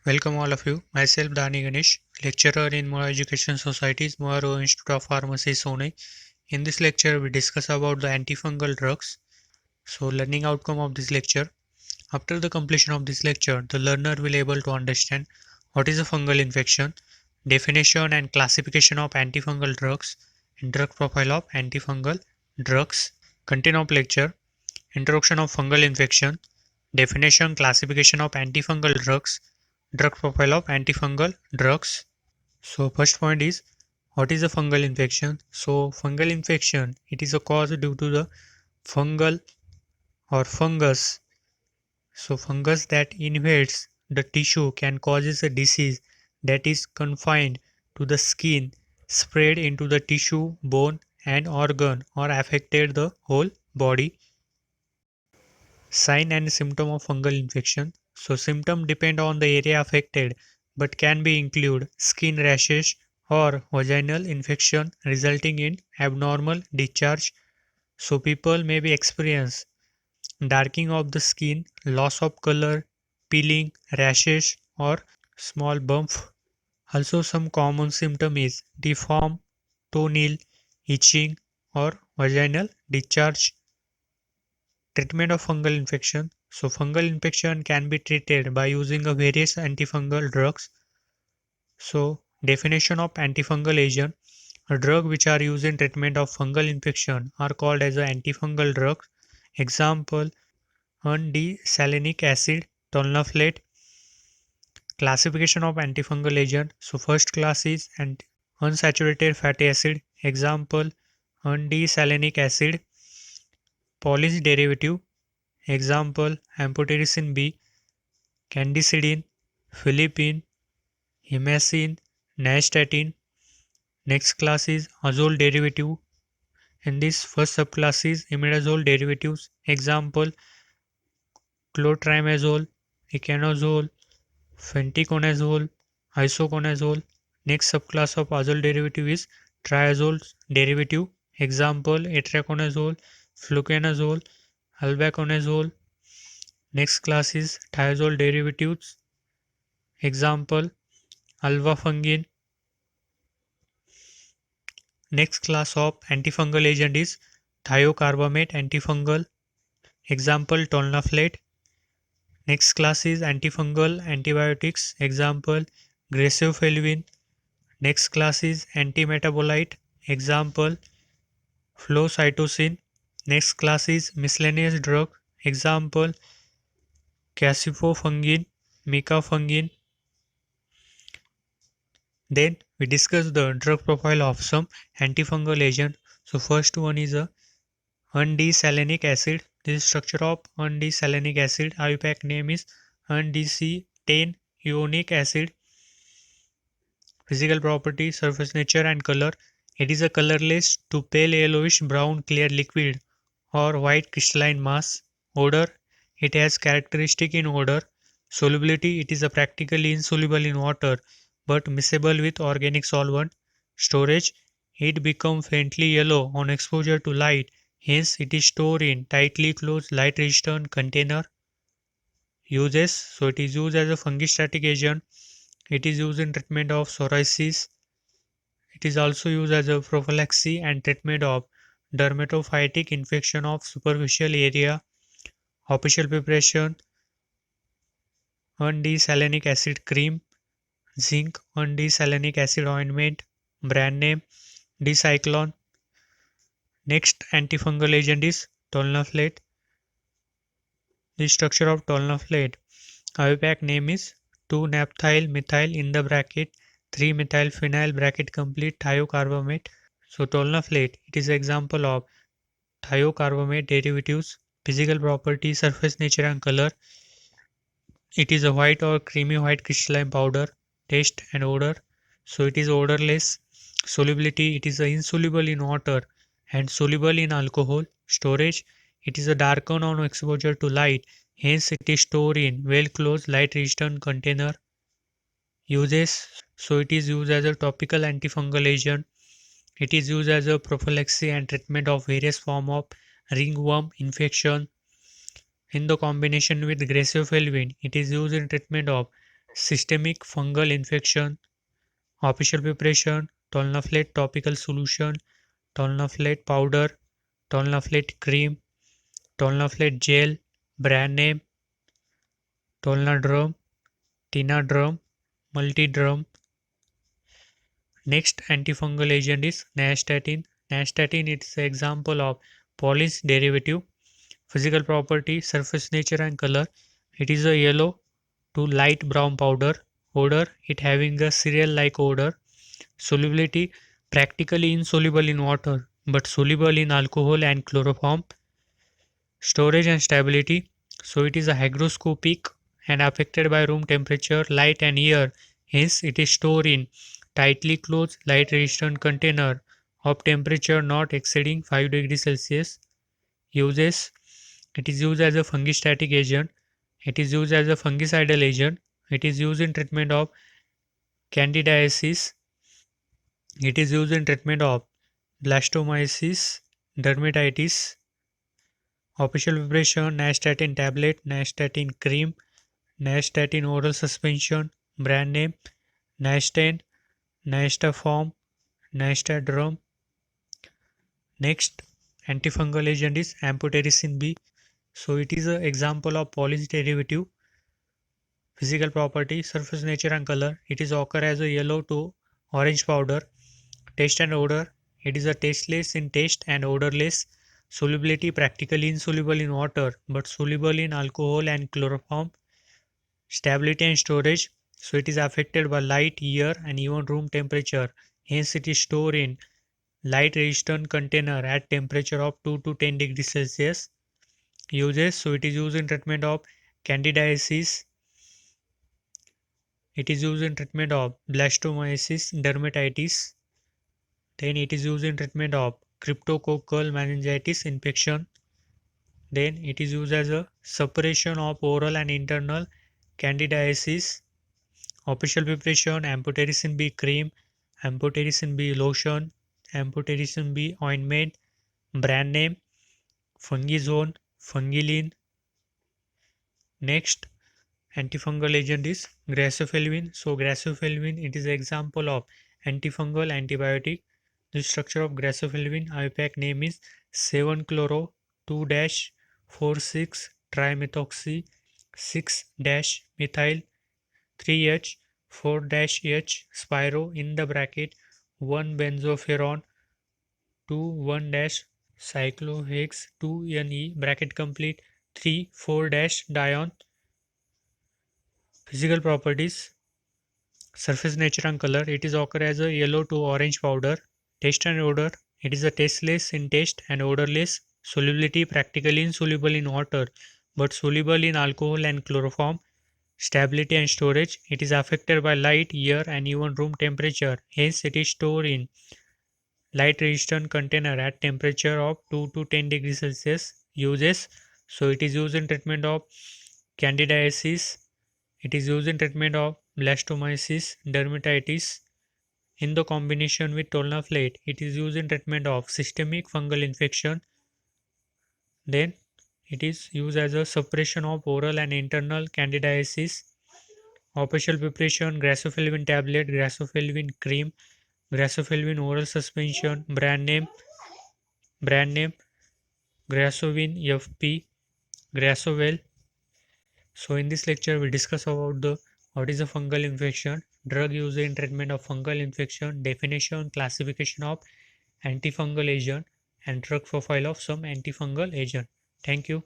Welcome all of you. Myself Dani Ganesh, lecturer in Moa Education Society's Moa Institute of Pharmacy, Sone. In this lecture, we discuss about the antifungal drugs. So, learning outcome of this lecture. After the completion of this lecture, the learner will able to understand what is a fungal infection, definition and classification of antifungal drugs, and drug profile of antifungal drugs. Content of lecture: introduction of fungal infection, definition, classification of antifungal drugs, drug profile of antifungal drugs. So first point is, what is a fungal infection? So fungal infection, it is a cause due to the fungal or fungus. So fungus that invades the tissue can causes a disease that is confined to the skin, spread into the tissue, bone and organ or affected the whole body. Sign and symptom of fungal infection. So symptom depend on the area affected but can be include skin rashes or vaginal infection resulting in abnormal discharge. So people may be experience darkening of the skin, loss of color, peeling, rashes or small bump. Also some common symptom is deform, toenail, itching or vaginal discharge. Treatment of fungal infection. So fungal infection can be treated by using a various antifungal drugs. So definition of antifungal agent. A drug which are used in treatment of fungal infection are called as a antifungal drugs. Example: undesalinic acid, tonlaflate. Classification of antifungal agent. So first class is unsaturated fatty acid. Example: undesalinic acid. Polish derivative. Example: amphotericin B, candidin, philippine, hyoscine, nystatin. Next class is azole derivative. In this first subclass is imidazole derivatives. Example: clotrimazole, icanozole, fenticonazole, isoconazole. Next subclass of azole derivative is triazole derivative. Example: itraconazole, fluconazole, albaconazole. Next class is thiazole derivatives. Example: alvafungin. Next class of antifungal agent is thiocarbamate antifungal. Example: tonlaflate. Next class is antifungal antibiotics. Example: graceofulvin. Next class is antimetabolite. Example: flucytosine. Next class is miscellaneous drug. Example: cassifofungin, micafungin. Then we discuss the drug profile of some antifungal agent. So first one is a undesalinic acid. This structure of undesalinic acid, IUPAC name is undecetane ionic acid. Physical property, surface nature and color. It is a colorless to pale yellowish brown clear liquid or white crystalline mass. Odor, it has characteristic in odor. Solubility, it is a practically insoluble in water but miscible with organic solvent. Storage, it becomes faintly yellow on exposure to light, hence it is stored in tightly closed light resistant container. Uses, so it is used as a fungistatic agent. It is used in treatment of psoriasis. It is also used as a prophylaxis and treatment of dermatophytic infection of superficial area. Official preparation: undesalinic acid cream, zinc undesalinic acid ointment, brand name Decyclone. Next antifungal agent is tonlaflate. The structure of tonlaflate, IUPAC name is 2-naphthyl methyl in the bracket 3-methyl phenyl bracket complete thiocarbamate. So tonlaflate, it is an example of thiocarbamate derivatives. Physical property, surface nature and color. It is a white or creamy white crystalline powder. Taste and odor. So it is odorless. Solubility, it is insoluble in water and soluble in alcohol. Storage, it is a darkened on exposure to light. Hence it is stored in well closed light resistant container. Uses, so it is used as a topical antifungal agent. It is used as a prophylaxis and treatment of various form of ringworm infection. In the combination with graceofulvin, it is used in treatment of systemic fungal infection, official preparation, Tolnaflate topical solution, Tolnaflate powder, Tolnaflate cream, Tolnaflate gel, brand name, Tolnadrum, Tinadrum, Multidrum. Next antifungal agent is nystatin. Nystatin is an example of Pauline's derivative. Physical property, surface nature and color. It is a yellow to light brown powder. Odor, it having a cereal-like odor. Solubility, practically insoluble in water but soluble in alcohol and chloroform. Storage and stability, so it is a hygroscopic and affected by room temperature, light and air. Hence, it is stored in tightly closed, light resistant container of temperature not exceeding 5 degrees Celsius. Uses, it is used as a fungistatic agent. It is used as a fungicidal agent. It is used in treatment of candidiasis. It is used in treatment of blastomyces, dermatitis. Official preparation, nystatin tablet, nystatin cream, nystatin oral suspension, brand name, Nystan, Nystaform, Nystadrum. Next antifungal agent is amphotericin B. So it is an example of Pauline's derivative. Physical property, surface nature and color. It is occur as a yellow to orange powder. Taste and odor. It is a tasteless in taste and odorless. Solubility, practically insoluble in water but soluble in alcohol and chloroform. Stability and storage. So it is affected by light, air and even room temperature. Hence it is stored in light resistant container at temperature of 2 to 10 degrees Celsius. Uses, so it is used in treatment of candidiasis. It is used in treatment of blastomyces, dermatitis. Then it is used in treatment of cryptococcal meningitis infection. Then it is used as a suppression of oral and internal candidiasis. Official preparation, amphotericin B cream, amphotericin B lotion, amphotericin B ointment, brand name, Fungizone, Fungilin. Next antifungal agent is grazofelmin. So grazofelmin, it is an example of antifungal antibiotic. The structure of grazofelmin IUPAC name is 7-chloro 2-46 trimethoxy 6-methyl 3H 4-H spiro in the bracket 1 benzoferon 2 1-cyclohex 2Ne bracket complete 3 4-dione. Physical properties, surface nature and color. It is occur as a yellow to orange powder. Taste and odor. It is a tasteless in taste and odorless. Solubility, practically insoluble in water but soluble in alcohol and chloroform. Stability and storage. It is affected by light, air and even room temperature. Hence it is stored in light resistant container at temperature of 2 to 10 degrees Celsius. Uses, so it is used in treatment of candidiasis. It is used in treatment of blastomyces, dermatitis. In the combination with tolnaflate, it is used in treatment of systemic fungal infection. Then it is used as a suppression of oral and internal candidiasis. Official preparation, grazofelmin tablet, grazofelmin cream, grazofelmin oral suspension, brand name, Grazovin FP, Grazovel. So in this lecture we discuss about the what is a fungal infection, drug used in treatment of fungal infection, definition, classification of antifungal agent and drug profile of some antifungal agent. Thank you.